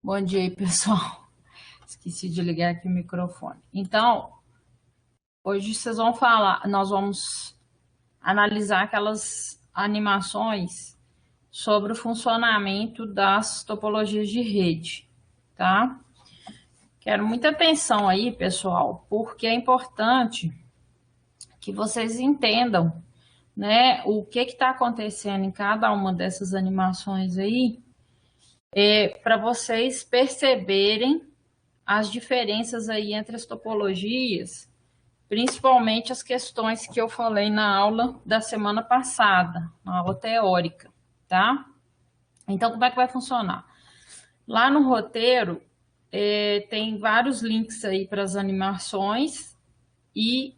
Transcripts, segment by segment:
Bom dia aí, pessoal. Esqueci de ligar aqui o microfone. Então, hoje nós vamos analisar aquelas animações sobre o funcionamento das topologias de rede, tá? Quero muita atenção aí, pessoal, porque é importante que vocês entendam, né, o que está acontecendo em cada uma dessas animações aí, para vocês perceberem as diferenças aí entre as topologias, principalmente as questões que eu falei na aula da semana passada, na aula teórica, tá? Então, como é que vai funcionar? Lá no roteiro, tem vários links aí para as animações e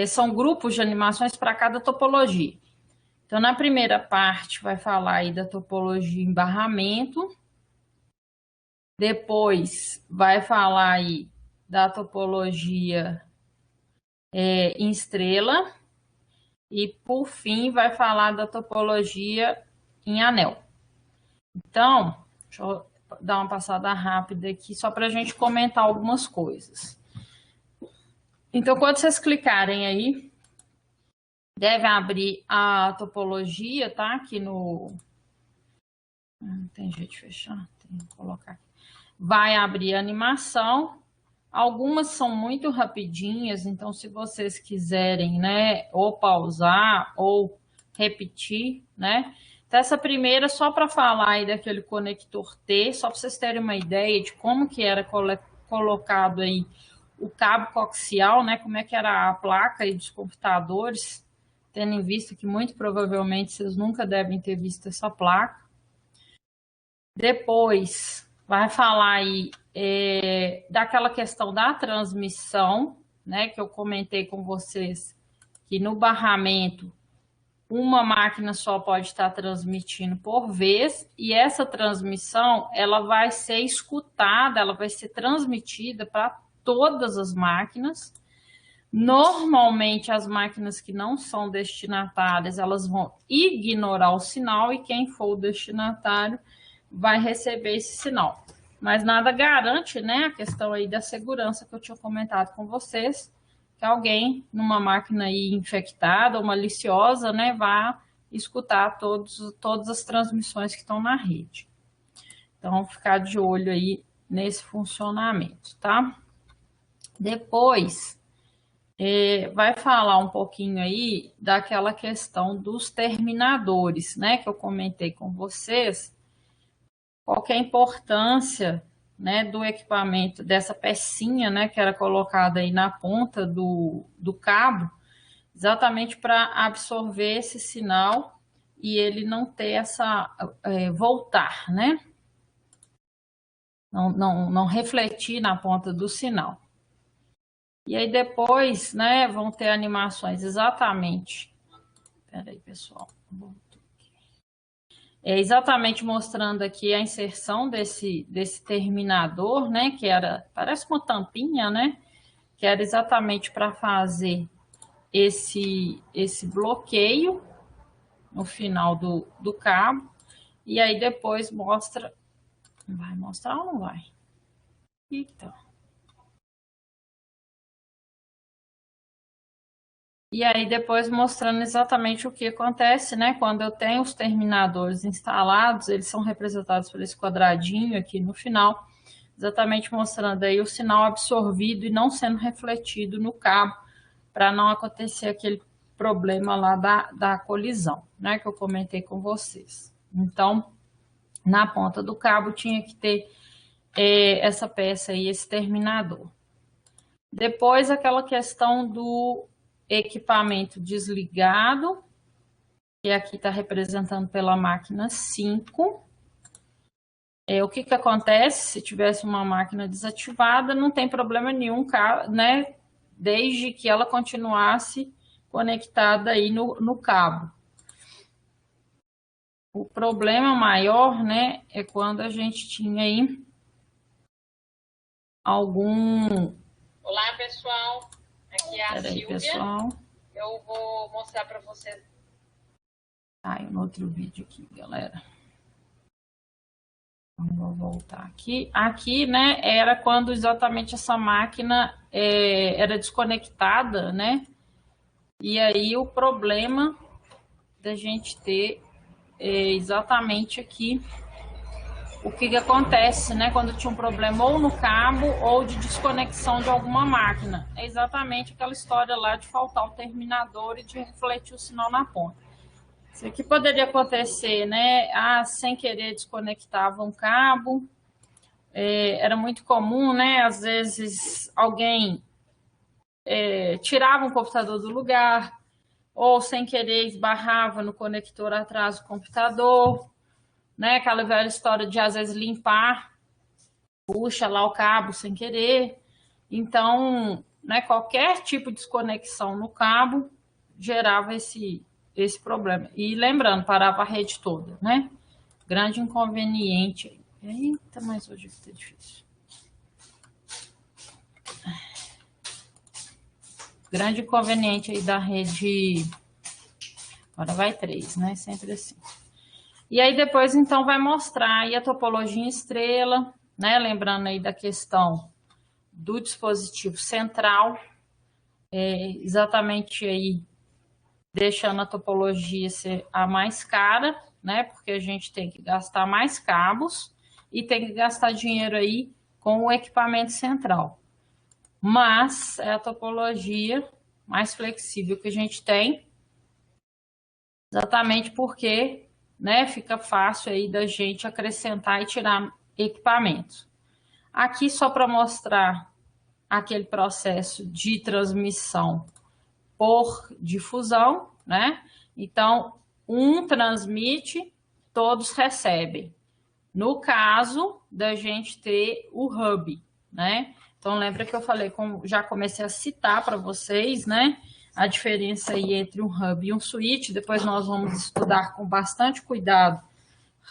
são grupos de animações para cada topologia. Então, na primeira parte, vai falar aí da topologia em barramento, depois vai falar aí da topologia em estrela e, por fim, vai falar da topologia em anel. Então, deixa eu dar uma passada rápida aqui só para a gente comentar algumas coisas. Então, quando vocês clicarem aí, deve abrir a topologia, tá? Aqui no... Não tem jeito de fechar, tem que colocar aqui. Vai abrir a animação. Algumas são muito rapidinhas, então se vocês quiserem, né, ou pausar ou repetir, né? Então, essa primeira só para falar aí daquele conector T, só para vocês terem uma ideia de como que era colocado aí o cabo coaxial, né? Como é que era a placa aí dos computadores, tendo em vista que muito provavelmente vocês nunca devem ter visto essa placa. Depois vai falar aí daquela questão da transmissão, né, que eu comentei com vocês, que no barramento uma máquina só pode estar transmitindo por vez, e essa transmissão ela vai ser escutada, ela vai ser transmitida para todas as máquinas. Normalmente as máquinas que não são destinatárias, elas vão ignorar o sinal e quem for o destinatário vai receber esse sinal. Mas nada garante, né, a questão aí da segurança que eu tinha comentado com vocês, que alguém numa máquina aí infectada ou maliciosa, né, vá escutar todas as transmissões que estão na rede. Então, ficar de olho aí nesse funcionamento, tá? Depois, vai falar um pouquinho aí daquela questão dos terminadores, né, que eu comentei com vocês, qual que é a importância, né, do equipamento, dessa pecinha, né, que era colocada aí na ponta do cabo, exatamente para absorver esse sinal e ele não ter essa voltar, né? Não refletir na ponta do sinal. E aí depois, né, vão ter animações exatamente. Espera aí, pessoal. Exatamente mostrando aqui a inserção desse terminador, né, que era, parece uma tampinha, né, que era exatamente para fazer esse bloqueio no final do cabo, e aí depois mostra, vai mostrar ou não vai? Então. E aí depois mostrando exatamente o que acontece, né, quando eu tenho os terminadores instalados, eles são representados por esse quadradinho aqui no final, exatamente mostrando aí o sinal absorvido e não sendo refletido no cabo, para não acontecer aquele problema lá da colisão, né, que eu comentei com vocês. Então, na ponta do cabo tinha que ter essa peça aí, esse terminador. Depois, aquela questão do equipamento desligado, que aqui está representando pela máquina 5. O que acontece se tivesse uma máquina desativada? Não tem problema nenhum, né? Desde que ela continuasse conectada aí no cabo. O problema maior, né, é quando a gente tinha aí algum... Olá, pessoal. Aqui é a Silvia. Pessoal. Eu vou mostrar para vocês. No outro vídeo aqui, galera. Vou voltar aqui. Aqui, né, era quando exatamente essa máquina era desconectada, né? E aí o problema da gente ter exatamente aqui o que acontece, né, quando tinha um problema ou no cabo ou de desconexão de alguma máquina. É exatamente aquela história lá de faltar o terminador e de refletir o sinal na ponta. Isso aqui poderia acontecer, né? Sem querer desconectava um cabo. Era muito comum, né? Às vezes alguém tirava um computador do lugar ou sem querer esbarrava no conector atrás do computador, né? Aquela velha história de às vezes limpar, puxa lá o cabo sem querer. Então, né? Qualquer tipo de desconexão no cabo gerava esse problema. E lembrando, parava a rede toda, né? Grande inconveniente. Eita, mas hoje tá difícil. Grande inconveniente aí da rede. Agora vai 3, né? Sempre assim. E aí depois, então, vai mostrar aí a topologia em estrela, né? Lembrando aí da questão do dispositivo central. Exatamente aí deixando a topologia ser a mais cara, né? Porque a gente tem que gastar mais cabos e tem que gastar dinheiro aí com o equipamento central. Mas é a topologia mais flexível que a gente tem, exatamente porque, né, fica fácil aí da gente acrescentar e tirar equipamentos. Aqui só para mostrar aquele processo de transmissão por difusão, né? Então, um transmite, todos recebem. No caso da gente ter o hub, né? Então, lembra que eu falei, já comecei a citar para vocês, né? A diferença aí entre um hub e um switch. Depois nós vamos estudar com bastante cuidado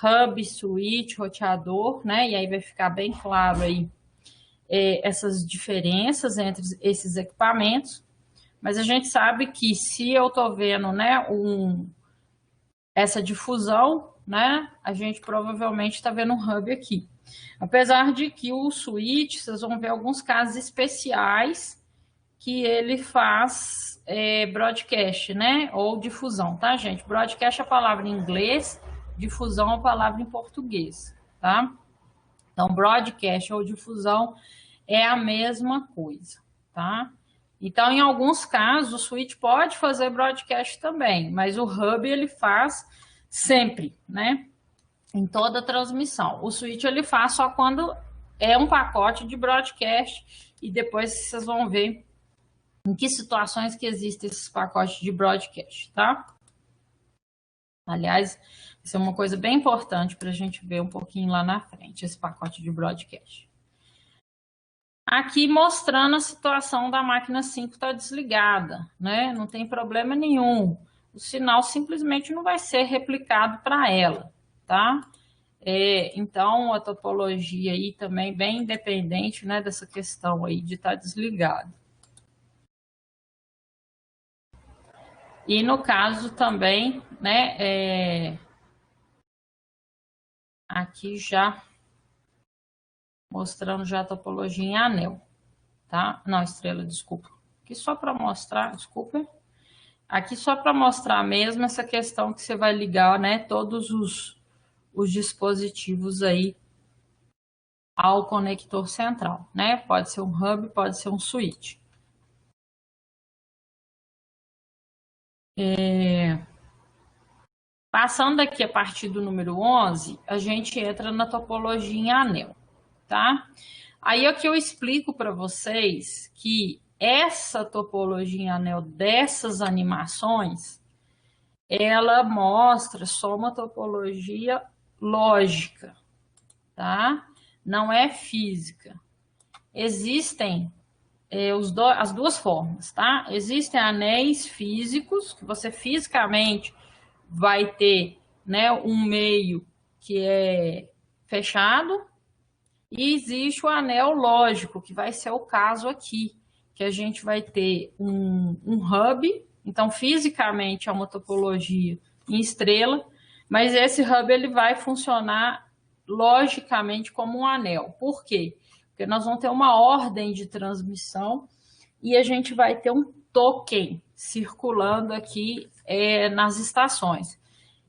hub, switch, roteador, né? E aí vai ficar bem claro aí essas diferenças entre esses equipamentos. Mas a gente sabe que se eu estou vendo, né, essa difusão, né, a gente provavelmente está vendo um hub aqui. Apesar de que o switch, vocês vão ver alguns casos especiais que ele faz broadcast, né, ou difusão, tá, gente? Broadcast é a palavra em inglês, difusão é a palavra em português, tá? Então, broadcast ou difusão é a mesma coisa, tá? Então, em alguns casos, o switch pode fazer broadcast também, mas o hub ele faz sempre, né? Em toda a transmissão. O switch ele faz só quando é um pacote de broadcast e depois vocês vão ver em que situações que existem esses pacotes de broadcast, tá? Aliás, isso é uma coisa bem importante para a gente ver um pouquinho lá na frente, esse pacote de broadcast. Aqui mostrando a situação da máquina 5 está desligada, né? Não tem problema nenhum. O sinal simplesmente não vai ser replicado para ela, tá? Então, a topologia aí também bem independente, né, dessa questão aí de estar desligado. E no caso também, né, aqui já mostrando já a topologia em anel, tá? Não, estrela, desculpa. Aqui só para mostrar, desculpa. Aqui só para mostrar mesmo essa questão que você vai ligar, né, todos os dispositivos aí ao conector central, né? Pode ser um hub, pode ser um switch. Passando aqui a partir do número 11, a gente entra na topologia em anel, tá? Aí aqui eu explico para vocês que essa topologia em anel dessas animações, ela mostra só uma topologia lógica, tá? Não é física. Existem as duas formas, tá? Existem anéis físicos, que você fisicamente vai ter, né, um meio que é fechado, e existe o anel lógico, que vai ser o caso aqui, que a gente vai ter um hub, então fisicamente é uma topologia em estrela, mas esse hub ele vai funcionar logicamente como um anel. Por quê? Porque nós vamos ter uma ordem de transmissão e a gente vai ter um token circulando aqui nas estações.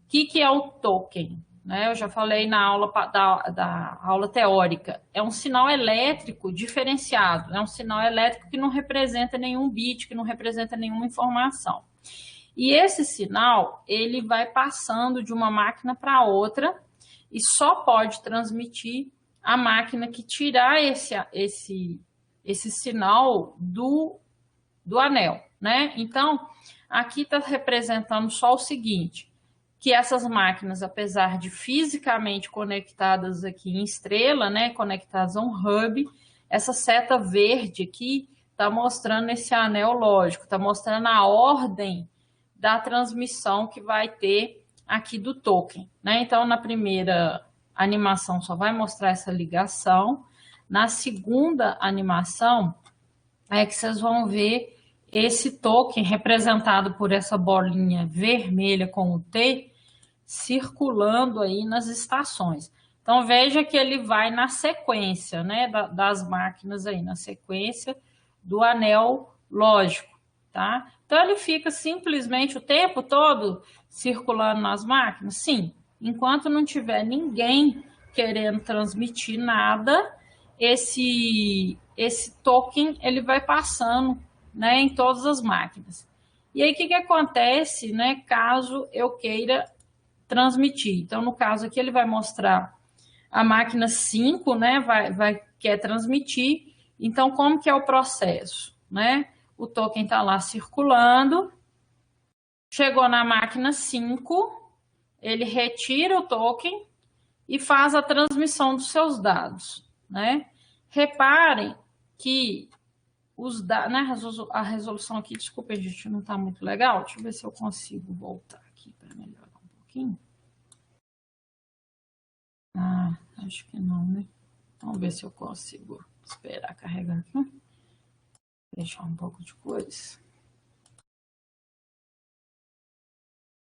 O que é o token? Eu já falei na aula da aula teórica. É um sinal elétrico diferenciado. É um sinal elétrico que não representa nenhum bit, que não representa nenhuma informação. E esse sinal, ele vai passando de uma máquina para outra e só pode transmitir a máquina que tirar esse sinal do anel, né? Então, aqui está representando só o seguinte, que essas máquinas, apesar de fisicamente conectadas aqui em estrela, né, conectadas a um hub, essa seta verde aqui está mostrando esse anel lógico, está mostrando a ordem da transmissão que vai ter aqui do token, né? Então, na primeira animação só vai mostrar essa ligação, na segunda animação é que vocês vão ver esse token representado por essa bolinha vermelha com o T circulando aí nas estações. Então, veja que ele vai na sequência, né, das máquinas aí, na sequência do anel lógico, tá? Então, ele fica simplesmente o tempo todo circulando nas máquinas? Sim. Enquanto não tiver ninguém querendo transmitir nada, esse token ele vai passando, né, em todas as máquinas. E aí, o que acontece, né, caso eu queira transmitir? Então, no caso aqui, ele vai mostrar a máquina 5, né, quer transmitir. Então, como que é o processo, né? O token está lá circulando, chegou na máquina 5, ele retira o token e faz a transmissão dos seus dados, né? Reparem que os dados, né, a resolução aqui, desculpa, gente, não está muito legal. Deixa eu ver se eu consigo voltar aqui para melhorar um pouquinho. Ah, acho que não, né? Vamos ver se eu consigo esperar carregar aqui. Deixar um pouco de cores.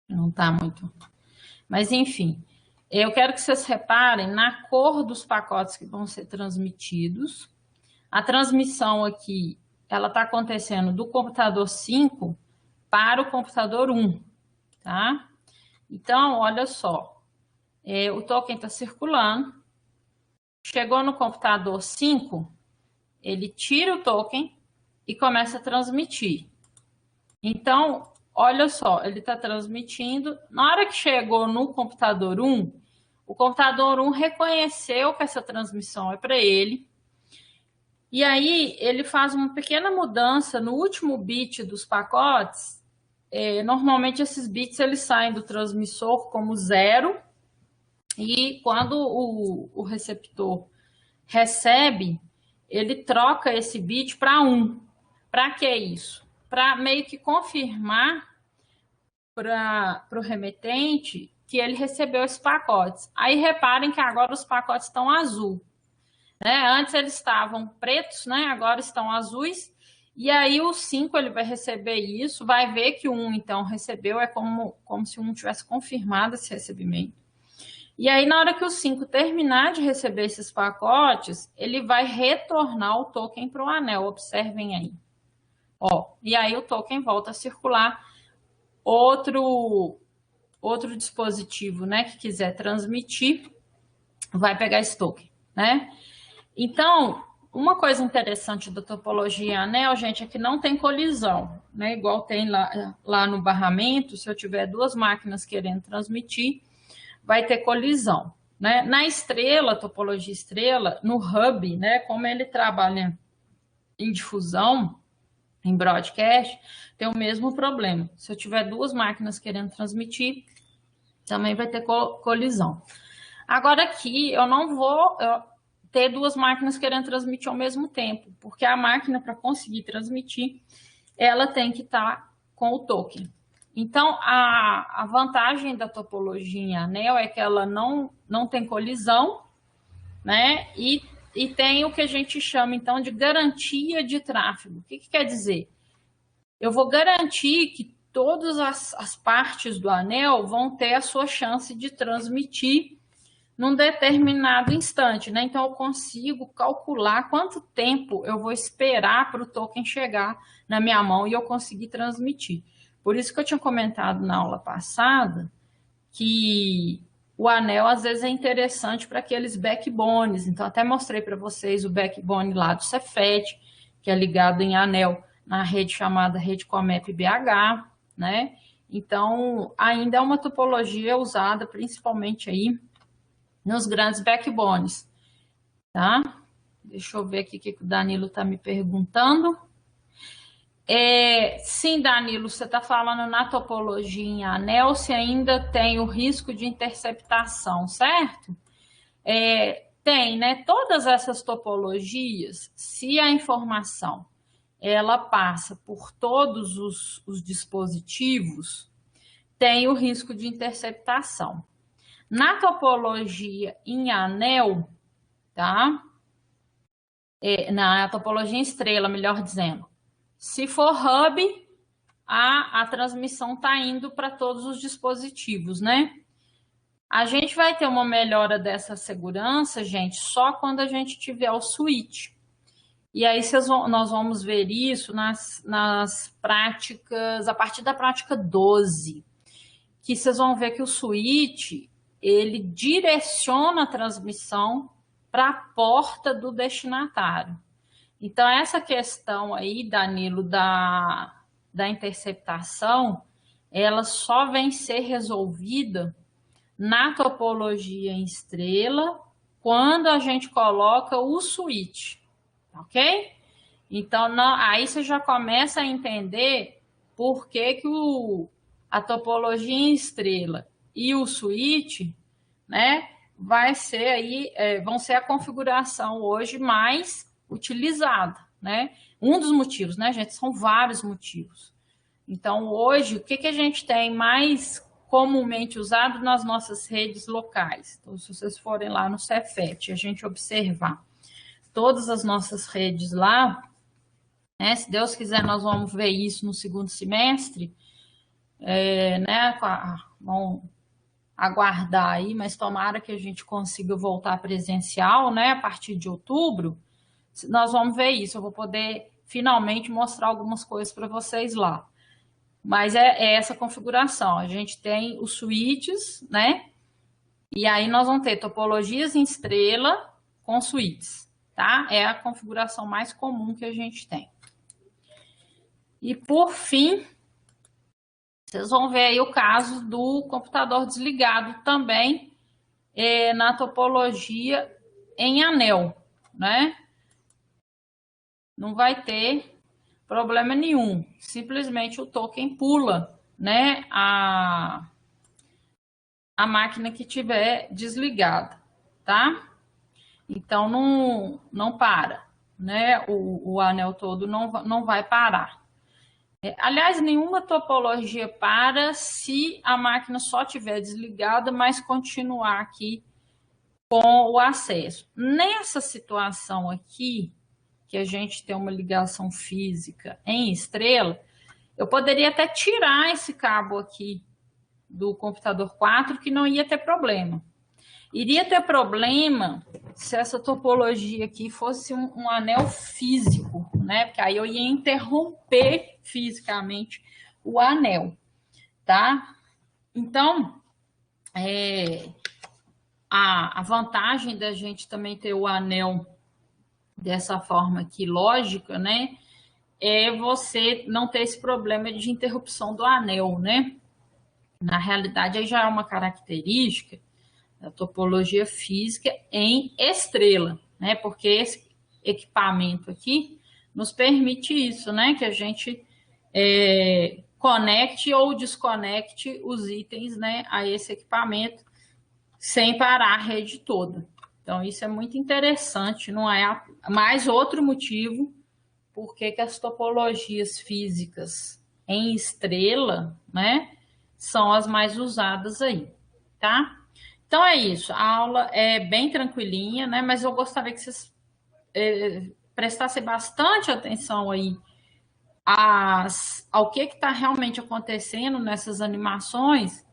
Não está muito. Mas, enfim, eu quero que vocês reparem na cor dos pacotes que vão ser transmitidos. A transmissão aqui, ela está acontecendo do computador 5 para o computador 1, tá? Então, olha só. O token está circulando. Chegou no computador 5, ele tira o token e começa a transmitir. Então, olha só, ele está transmitindo. Na hora que chegou no computador 1, o computador 1 reconheceu que essa transmissão é para ele. E aí, ele faz uma pequena mudança no último bit dos pacotes. Normalmente, esses bits eles saem do transmissor como 0. E quando o receptor recebe, ele troca esse bit para 1. Para que isso? Para meio que confirmar para o remetente que ele recebeu esses pacotes. Aí reparem que agora os pacotes estão azul, né? Antes eles estavam pretos, né? Agora estão azuis. E aí o 5 ele vai receber isso, vai ver que o 1 então recebeu, é como se o 1 tivesse confirmado esse recebimento. E aí na hora que o 5 terminar de receber esses pacotes, ele vai retornar o token para o anel, observem aí. Ó, e aí o token volta a circular. Outro dispositivo, né, que quiser transmitir, vai pegar esse token, né? Então, uma coisa interessante da topologia anel, gente, é que não tem colisão, né? Igual tem lá no barramento, se eu tiver duas máquinas querendo transmitir, vai ter colisão, né? Na estrela, topologia estrela, no hub, né, como ele trabalha em difusão, em broadcast, tem o mesmo problema. Se eu tiver duas máquinas querendo transmitir, também vai ter colisão. Agora aqui, eu não vou ter duas máquinas querendo transmitir ao mesmo tempo, porque a máquina, para conseguir transmitir, ela tem que estar com o token. Então, a vantagem da topologia em anel é que ela não tem colisão, né? E tem o que a gente chama, então, de garantia de tráfego. O que quer dizer? Eu vou garantir que todas as partes do anel vão ter a sua chance de transmitir num determinado instante, né? Então, eu consigo calcular quanto tempo eu vou esperar para o token chegar na minha mão e eu conseguir transmitir. Por isso que eu tinha comentado na aula passada que o anel, às vezes, é interessante para aqueles backbones. Então, até mostrei para vocês o backbone lá do Cefet, que é ligado em anel na rede chamada Rede Comep BH, né? Então, ainda é uma topologia usada principalmente aí nos grandes backbones, tá? Deixa eu ver aqui o que o Danilo está me perguntando. Sim, Danilo, você está falando na topologia em anel, se ainda tem o risco de interceptação, certo? Tem, né? Todas essas topologias, se a informação ela passa por todos os dispositivos, tem o risco de interceptação. Na topologia em anel, tá? Na topologia em estrela, melhor dizendo, se for hub, a transmissão está indo para todos os dispositivos, né? A gente vai ter uma melhora dessa segurança, gente, só quando a gente tiver o switch. E aí nós vamos ver isso nas práticas, a partir da prática 12, que vocês vão ver que o switch, ele direciona a transmissão para a porta do destinatário. Então, essa questão aí, Danilo, da interceptação, ela só vem ser resolvida na topologia em estrela quando a gente coloca o switch, ok? Então, aí você já começa a entender por que a topologia em estrela e o switch, né, vão ser a configuração hoje mais utilizada, né? Um dos motivos, né, gente? São vários motivos. Então, hoje, o que a gente tem mais comumente usado nas nossas redes locais? Então, se vocês forem lá no Cefet, a gente observar todas as nossas redes lá, né? Se Deus quiser, nós vamos ver isso no segundo semestre, né? Vamos aguardar aí, mas tomara que a gente consiga voltar presencial, né? A partir de outubro, nós vamos ver isso. Eu vou poder finalmente mostrar algumas coisas para vocês lá. Mas é essa configuração. A gente tem os switches, né? E aí nós vamos ter topologias em estrela com switches, tá? É a configuração mais comum que a gente tem. E por fim, vocês vão ver aí o caso do computador desligado também na topologia em anel, né? Não vai ter problema nenhum. Simplesmente o token pula, né? A máquina que tiver desligada, tá? Então, não para, né? O anel todo não vai parar. Aliás, nenhuma topologia para se a máquina só estiver desligada, mas continuar aqui com o acesso. Nessa situação aqui, que a gente tem uma ligação física em estrela, eu poderia até tirar esse cabo aqui do computador 4, que não ia ter problema. Iria ter problema se essa topologia aqui fosse um anel físico, né? Porque aí eu ia interromper fisicamente o anel, tá? Então, a vantagem da gente também ter o anel dessa forma aqui, lógica, né? É você não ter esse problema de interrupção do anel, né? Na realidade, aí já é uma característica da topologia física em estrela, né? Porque esse equipamento aqui nos permite isso, né? Que a gente conecte ou desconecte os itens, né, a esse equipamento sem parar a rede toda. Então, isso é muito interessante, não é mais outro motivo por que as topologias físicas em estrela, né, são as mais usadas aí, tá? Então, é isso. A aula é bem tranquilinha, né, mas eu gostaria que vocês prestassem bastante atenção aí ao que está realmente acontecendo nessas animações,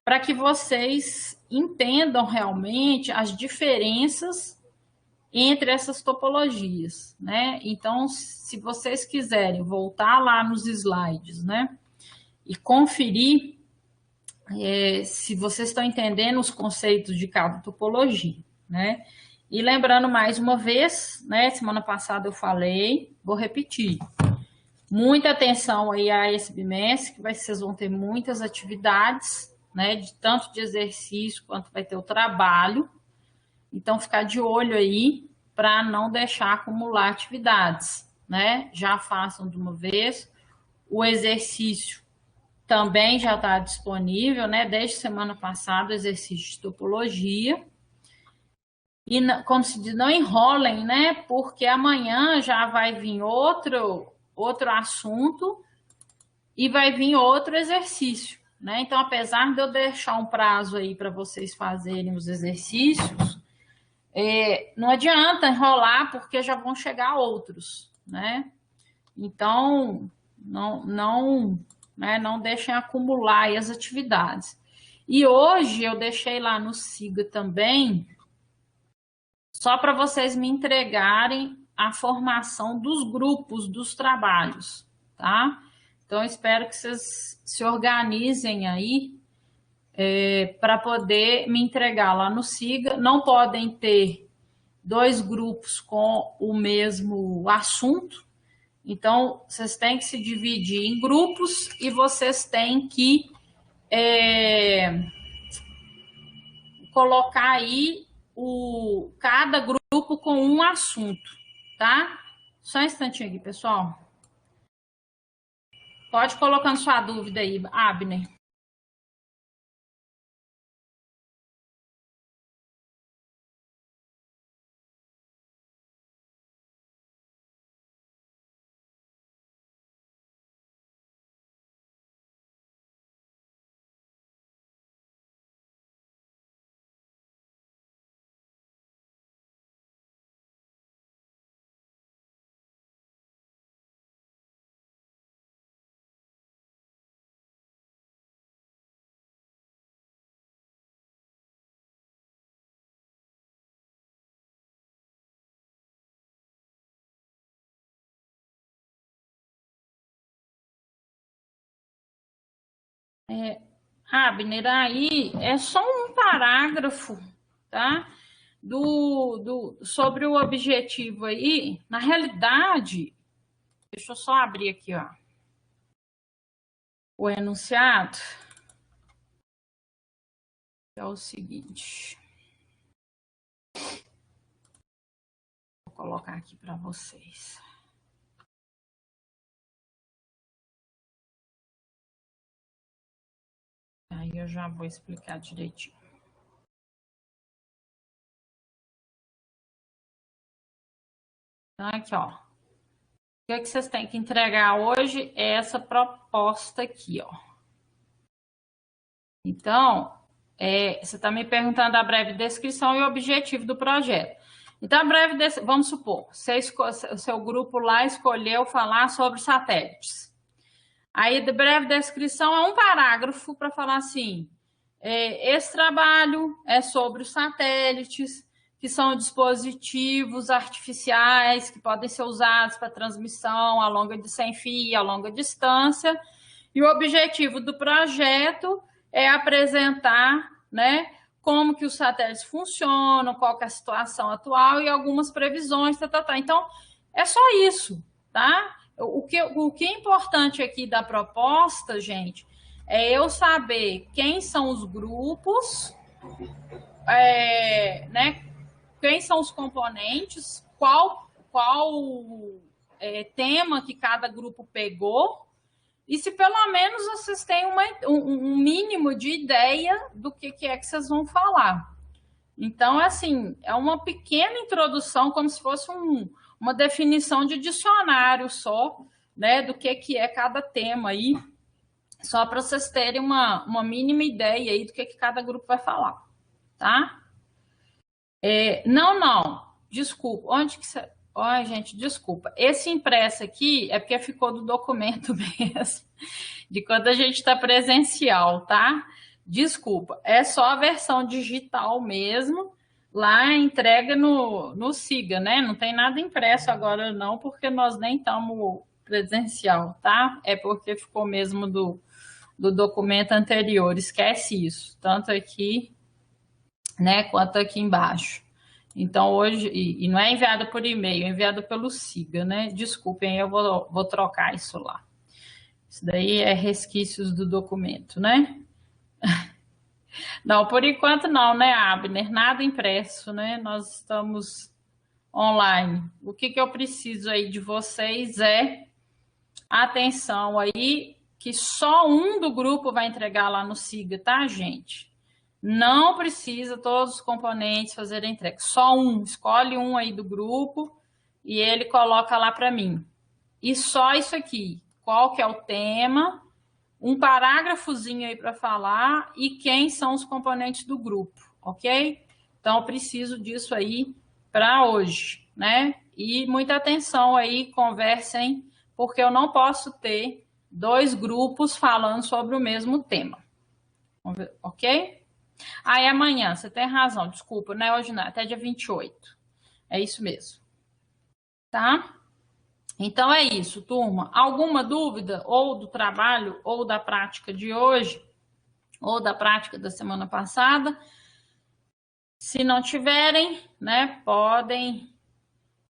para que vocês entendam realmente as diferenças entre essas topologias, né? Então, se vocês quiserem voltar lá nos slides, né, e conferir se vocês estão entendendo os conceitos de cada topologia, né? E lembrando mais uma vez, né, semana passada eu falei, vou repetir. Muita atenção aí a esse bimestre, que vocês vão ter muitas atividades, né, de tanto de exercício quanto vai ter o trabalho. Então, ficar de olho aí para não deixar acumular atividades, né? Já façam de uma vez. O exercício também já está disponível, né? Desde semana passada, o exercício de topologia. E, como se diz, não enrolem, né? Porque amanhã já vai vir outro assunto e vai vir outro exercício, né? Então, apesar de eu deixar um prazo aí para vocês fazerem os exercícios, não adianta enrolar porque já vão chegar outros, né? Então, não deixem acumular aí as atividades. E hoje eu deixei lá no SIGA também, só para vocês me entregarem a formação dos grupos dos trabalhos, tá? Então, espero que vocês se organizem aí para poder me entregar lá no SIGA. Não podem ter 2 grupos com o mesmo assunto. Então, vocês têm que se dividir em grupos e vocês têm que colocar aí cada grupo com um assunto, tá? Só um instantinho aqui, pessoal. Pode colocando sua dúvida aí, Abner. Abner, aí é só um parágrafo, tá? Sobre o objetivo aí. Na realidade, deixa eu só abrir aqui, ó, o enunciado. É o seguinte. Vou colocar aqui para vocês. Aí eu já vou explicar direitinho. Então, aqui, ó. O que vocês têm que entregar hoje é essa proposta aqui, ó. Então, você está me perguntando a breve descrição e o objetivo do projeto. Então, vamos supor, o seu grupo lá escolheu falar sobre satélites. Aí, de breve descrição é um parágrafo para falar assim, esse trabalho é sobre os satélites, que são dispositivos artificiais que podem ser usados para transmissão sem fio, a longa distância. E o objetivo do projeto é apresentar, né, como que os satélites funcionam, qual que é a situação atual e algumas previsões, Então, é só isso, tá? O que é importante aqui da proposta, gente, é eu saber quem são os grupos, né? Quem são os componentes, qual tema que cada grupo pegou, e se pelo menos vocês têm um mínimo de ideia do que é que vocês vão falar. Então, assim, é uma pequena introdução, como se fosse uma definição de dicionário só, né, do que é cada tema aí, só para vocês terem uma mínima ideia aí do que cada grupo vai falar, tá? Desculpa, onde que você... Ai, gente, desculpa. Esse impresso aqui é porque ficou do documento mesmo, de quando a gente está presencial, tá? Desculpa, é só a versão digital mesmo. Lá entrega no Siga, né? Não tem nada impresso agora não, porque nós nem estamos presencial, tá? É porque ficou mesmo do documento anterior, esquece isso, tanto aqui, né, quanto aqui embaixo. Então, hoje, e não é enviado por e-mail, é enviado pelo Siga, né? Desculpem, eu vou trocar isso lá. Isso daí é resquícios do documento, né? Não, por enquanto não, né, Abner? Nada impresso, né? Nós estamos online. O que eu preciso aí de vocês é atenção aí, que só um do grupo vai entregar lá no Siga, tá, gente? Não precisa todos os componentes fazerem entrega. Só um. Escolhe um aí do grupo e ele coloca lá para mim. E só isso aqui. Qual que é o tema? Um parágrafozinho aí para falar e quem são os componentes do grupo, ok? Então, eu preciso disso aí para hoje, né? E muita atenção aí, conversem, porque eu não posso ter dois grupos falando sobre o mesmo tema, ok? Aí amanhã, você tem razão, desculpa, não é hoje não, até dia 28. É isso mesmo. Tá? Então é isso, turma. Alguma dúvida ou do trabalho ou da prática de hoje ou da prática da semana passada? Se não tiverem, né, podem,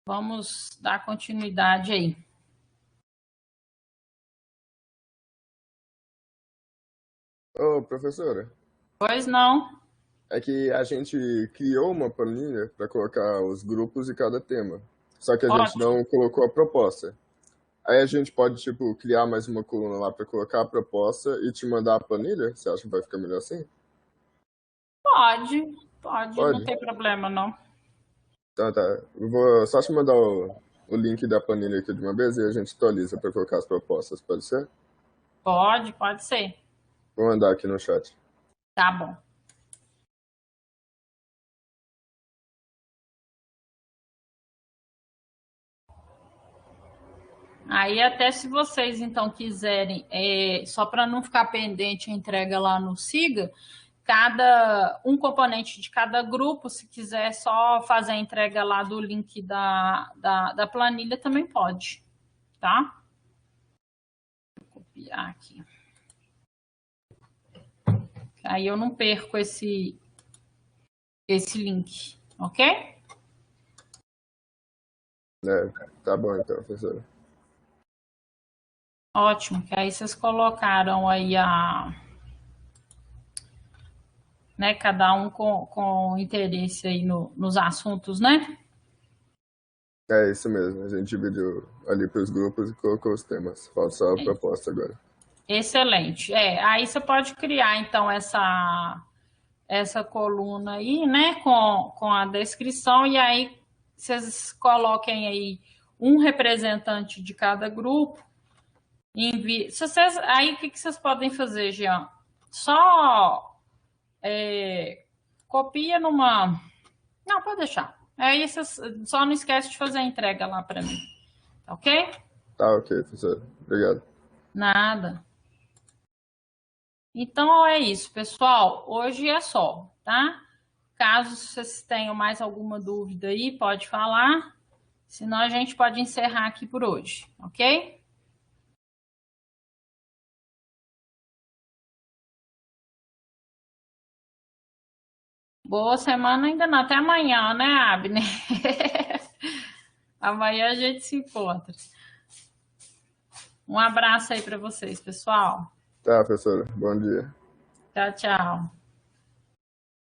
vamos dar continuidade aí. Ô, professora. Pois não. É que a gente criou uma planilha para colocar os grupos e cada tema. Só que a gente não colocou a proposta. Aí a gente pode, tipo, criar mais uma coluna lá para colocar a proposta e te mandar a planilha? Você acha que vai ficar melhor assim? Pode, não tem problema, não. Tá. Eu vou só te mandar o link da planilha aqui de uma vez e a gente atualiza para colocar as propostas, pode ser? Pode ser. Vou mandar aqui no chat. Tá bom. Aí até se vocês então quiserem, só para não ficar pendente a entrega lá no Siga, um componente de cada grupo, se quiser só fazer a entrega lá do link da planilha, também pode, tá? Vou copiar aqui. Aí eu não perco esse link, ok? Tá bom então, professora. Ótimo, que aí vocês colocaram aí né, cada um com interesse aí nos assuntos, né? É isso mesmo, a gente dividiu ali para os grupos e colocou os temas. Falta só a proposta agora. Excelente. Aí você pode criar, então, essa coluna aí, né, com a descrição, e aí vocês coloquem aí um representante de cada grupo. Aí o que vocês podem fazer, Jean? Só copia numa... Não, pode deixar. Aí vocês só não esquece de fazer a entrega lá para mim. Ok? Tá, ok, professor. Obrigado. Nada. Então é isso, pessoal. Hoje é só, tá? Caso vocês tenham mais alguma dúvida aí, pode falar. Senão a gente pode encerrar aqui por hoje, ok? Boa semana ainda não. Até amanhã, né, Abner? Amanhã a gente se encontra. Um abraço aí para vocês, pessoal. Tá, professora. Bom dia. Tchau, tchau.